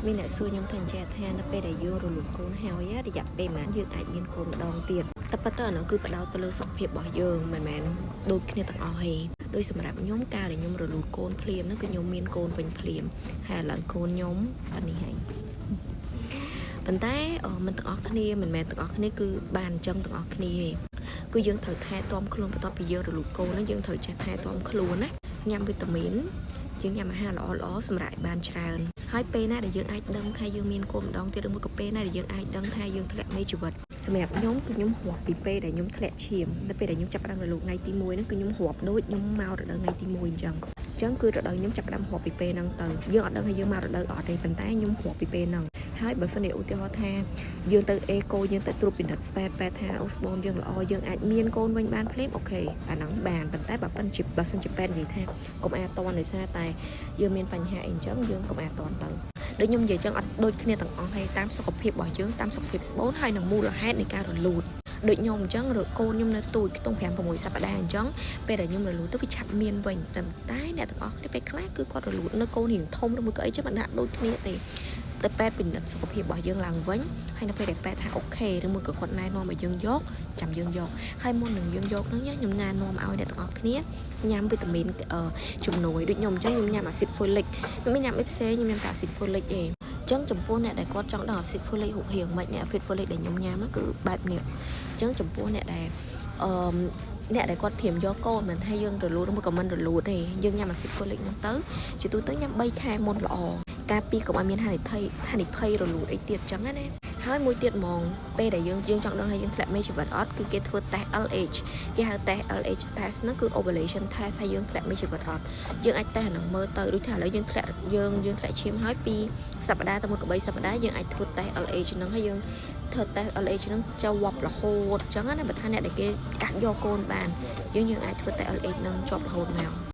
មានអ្នកសួរខ្ញុំថាចាថានៅពេលដែលយើងរលូតកូនហើយរយៈពេលប៉ុន្មានយើងអាចមានកូនម្ដងទៀតតែប៉ុន្តែអានោះគឺផ្ដោតទៅលើសុខភាពរបស់យើងមិនមែនដូចគ្នាទាំងអស់ទេដោយសម្រាប់ខ្ញុំកាលដែលខ្ញុំរលូតកូនភ្លាមហ្នឹងគឺខ្ញុំមានកូនវិញភ្លាមហើយឥឡូវកូនខ្ញុំអានេះហើយប៉ុន្តែមិនទាំងអស់គ្នាមិនមែនទាំងអស់គ្នាគឺបានអញ្ចឹងទាំងអស់គ្នាទេគឺយើងត្រូវថែទាំខ្លួនបន្ទាប់ពីយើងរលូតកូនហ្នឹងយើងត្រូវចេះថែទាំខ្លួនណាញ៉ាំវីតាមីនយើងញ៉ាំអាហារល្អៗសម្រាប់ឲ្យបានច្រើនហើយពេលណាដែលយើងអាចដឹងថាយើងមានកូនម្ដងទៀតឬមួយក៏ពេលណាដែលយើងអាចដឹងថាយើងធ្លាក់នៃជីវិតសម្រាប់ខ្ញុំគឺខ្ញុំរាប់ពីពេលដែលខ្ញុំធ្លាក់ឈាមដល់ពេលដែលខ្ញុំចាប់ផ្ដើមរលូតថ្ងៃទី1ហ្នឹងគឺខ្ញុំរាប់ដូចខ្ញុំមករដូវថ្ងៃទី1អញ្ចឹងគឺរដូវខ្ញុំចាប់ផ្ដើមរាប់ពីពេលហ្នឹងទៅយើងអត់ដឹងថាយើងមករដូវអត់ទេប៉ុន្តែខ្ញុំរាប់ពីពេលហ្នឹងហើយបើសិនជាឧទាហរណ៍ថាយើងទៅអេកូយើងទៅត្រួតពិនិត្យពេទ្យថាអូស្បូនយើងល្អយើងអាចមានកូនវិញបានភ្លាមអូខេអាហ្នឹងបានប៉ុន្តែបើសិនជាពេទ្យនិយាយថាកុំអាតន់ដោយសារតែយើងមានបញ្ហាអីអញ្ចឹងយើងកុំអាតន់ទៅដូចខ្ញុំនិយាយចឹងអត់ដូចគ្នាទាំងអស់ទេតាមសុខភាពរបស់យើងតាមសុខភាពស្បូនហើយនឹងមូលហេតុនៃការរលូតដូចខ្ញុំអញ្ចឹងកូនខ្ញុំនៅទូចខ្ទង់5-6សប្តាហ៍អញ្ចឹងពេលដែលខ្ញុំរលូតទៅវាឆាប់មានវិញតែអ្នកទាំងអស់គ្នាពេលខ្លះគឺគាត់រលូតនៅកូនរៀងធំឬមួយក៏អីចឹងមិនដាក់ដូចគ្នាទេតែពេទ្យពិនិត្យសុខភាពរបស់យើងឡើងវិញហើយនៅពេលដែលពេទ្យថាអូខេឬមួយក៏គាត់ណែនាំឲ្យយើងយកចាំយើងយកហើយមុននឹងយើងយកហ្នឹងខ្ញុំណែនាំឲ្យអ្នកទាំងអស់គ្នាញ៉ាំវីតាមីនជំនួយដូចខ្ញុំអញ្ចឹងខ្ញុំញ៉ាំអាស៊ីតហ្វូលិកខ្ញុំមិនញ៉ាំអីផ្សេងខ្ញុំញ៉ាំតែអាស៊ីតហ្វូលិកទេចឹងចំពោះអ្នកដែលគាត់ចង់ដឹងអាស៊ីតហ្វូលិករូបរាងមិនអ្នកអាស៊ីតហ្វូលិកដែលខ្ញុំញ៉ាំគឺបែបនេះចឹងចំពោះអ្នកដែលអ្នកដែលគាត់ធៀមយកកូនមិនថាយើងរលូតឬក៏មិនរលូតទេយើងញ៉ាំអាស៊ីតហ្វូលិកហ្នឹងទៅជាទូទៅញ៉ាំ3ខែមុនល្អការពីកុំឲ្យមានហានិភ័យរលូតអីទៀតចឹងណាហើយមួយទៀតហ្មងពេលដែលយើងចង់ដឹងថាយើងធ្លាក់មេជីវិតអត់គឺគេធ្វើតេស្ត LH គេហៅតេស្ត LH test ហ្នឹងគឺ ovulation test ថាយើងធ្លាក់មេជីវិតអត់យើងអាចតេស្តអាហ្នឹងមើលទៅដូចថាឥឡូវយើងធ្លាក់ឈាមហើយ2សប្តាហ៍ទៅ1 3សប្តាហ៍យើងអាចធ្វើតេស្ត LH ហ្នឹងហើយយើងធ្វើតេស្ត LH ហ្នឹងជាប់រហូតចឹងណាបើថាអ្នកដែលគេអាចយកកូនបានយើងអាចធ្វើតេស្ត LH ហ្នឹងជាប់រហូតមក